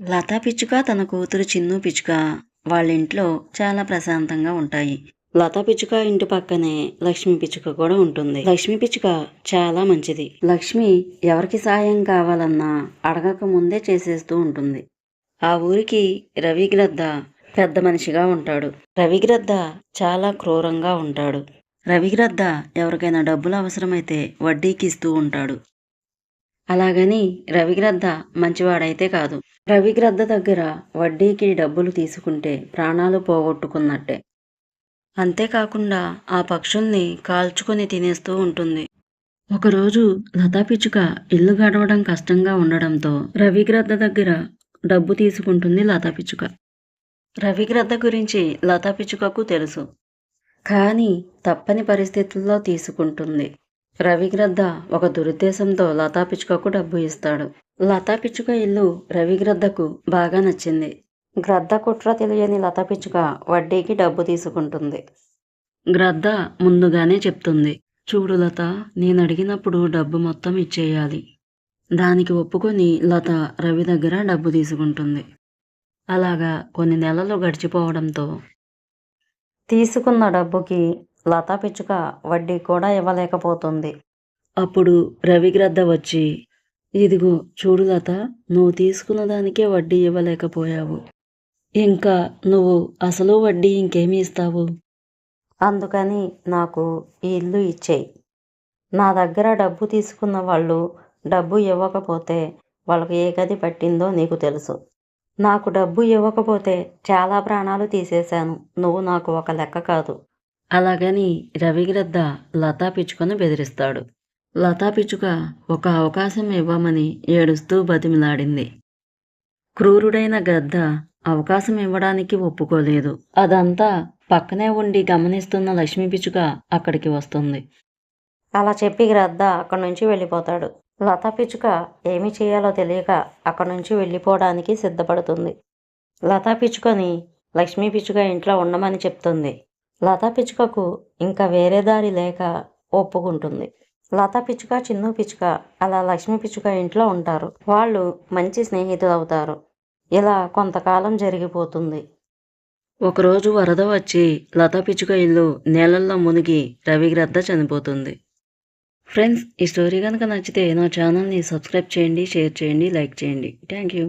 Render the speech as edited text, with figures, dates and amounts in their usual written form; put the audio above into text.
లతా పిచ్చుక తన కూతురు చిన్ను పిచ్చుక వాళ్ళింట్లో చాలా ప్రశాంతంగా ఉంటాయి. లతా పిచ్చుక ఇంటి పక్కనే లక్ష్మి పిచ్చుక కూడా ఉంటుంది. లక్ష్మి పిచ్చుక చాలా మంచిది. లక్ష్మి ఎవరికి సాయం కావాలన్నా అడగక ముందే చేసేస్తూ ఉంటుంది. ఆ ఊరికి రవిగ్రద్ద పెద్ద మనిషిగా ఉంటాడు. రవిగ్రద్ద చాలా క్రూరంగా ఉంటాడు. రవిగ్రద్ద ఎవరికైనా డబ్బులు అవసరమైతే వడ్డీకి ఇస్తూ ఉంటాడు. అలాగని రవిగ్రద్ద మంచివాడైతే కాదు. రవిగ్రద్ద దగ్గర వడ్డీకి డబ్బులు తీసుకుంటే ప్రాణాలు పోగొట్టుకున్నట్టే. అంతేకాకుండా ఆ పక్షుల్ని కాల్చుకొని తినేస్తూ ఉంటుంది. ఒకరోజు లతా పిచ్చుక ఇల్లు గడవడం కష్టంగా ఉండడంతో రవిగ్రద్ద దగ్గర డబ్బు తీసుకుంటుంది లతా పిచ్చుక. రవిగ్రద్ద గురించి లతా పిచ్చుకకు తెలుసు, కానీ తప్పని పరిస్థితుల్లో తీసుకుంటుంది. రవిగ్రద్ద ఒక దురుద్దేశంతో లతా పిచ్చుకకు డబ్బు ఇస్తాడు. లతా పిచ్చుక ఇల్లు రవిగ్రద్దకు బాగా నచ్చింది. గ్రద్ద కుట్ర తెలియని లతా పిచ్చుక వడ్డీకి డబ్బు తీసుకుంటుంది. గ్రద్ద ముందుగానే చెప్తుంది, చూడు లత, నేను అడిగినప్పుడు డబ్బు మొత్తం ఇచ్చేయాలి. దానికి ఒప్పుకొని లత రవి దగ్గర డబ్బు తీసుకుంటుంది. అలాగా కొన్ని నెలలు గడిచిపోవడంతో తీసుకున్న డబ్బుకి లతా పిచ్చుక వడ్డీ కూడా ఇవ్వలేకపోతుంది. అప్పుడు రవిగ్రద్ద వచ్చి, ఇదిగో చూడు లత, నువ్వు తీసుకున్న దానికే వడ్డీ ఇవ్వలేకపోయావు. ఇంకా నువ్వు అసలు వడ్డీ ఇంకేమి ఇస్తావు? అందుకని నాకు ఈ ఇల్లు ఇచ్చేయి. నా దగ్గర డబ్బు తీసుకున్న వాళ్ళు డబ్బు ఇవ్వకపోతే వాళ్ళకి ఏ గది పట్టిందో నీకు తెలుసు. నాకు డబ్బు ఇవ్వకపోతే చాలా ప్రాణాలు తీసేశాను. నువ్వు నాకు ఒక లెక్క కాదు. అలాగని రవిగ్రద్ద లతా పిచ్చుకను బెదిరిస్తాడు. లతా పిచ్చుక ఒక అవకాశం ఇవ్వమని ఏడుస్తూ బతిమిలాడింది. క్రూరుడైన గ్రద్ద అవకాశం ఇవ్వడానికి ఒప్పుకోలేదు. అదంతా పక్కనే ఉండి గమనిస్తున్న లక్ష్మీ పిచ్చుక అక్కడికి వస్తుంది. అలా చెప్పి గ్రద్ద అక్కడి నుంచి వెళ్ళిపోతాడు. లతా పిచ్చుక ఏమి చేయాలో తెలియక అక్కడి నుంచి వెళ్ళిపోవడానికి సిద్ధపడుతుంది. లతా పిచ్చుకని లక్ష్మీ పిచ్చుక ఇంట్లో ఉండమని చెప్తుంది. లతా పిచ్చుకకు ఇంకా వేరే దారి లేక ఒప్పుకుంటుంది. లతా పిచ్చుక, చిన్ను పిచ్చుక అలా లక్ష్మీ పిచ్చుక ఇంట్లో ఉంటారు. వాళ్ళు మంచి స్నేహితులు అవుతారు. ఇలా కొంతకాలం జరిగిపోతుంది. ఒకరోజు వరద వచ్చి లతా పిచ్చుక ఇల్లు నీళ్ళల్లో మునిగి రవిగ్రద్ద చనిపోతుంది. ఫ్రెండ్స్, ఈ స్టోరీ కనుక నచ్చితే నా ఛానల్ని సబ్స్క్రైబ్ చేయండి, షేర్ చేయండి, లైక్ చేయండి. Thank you.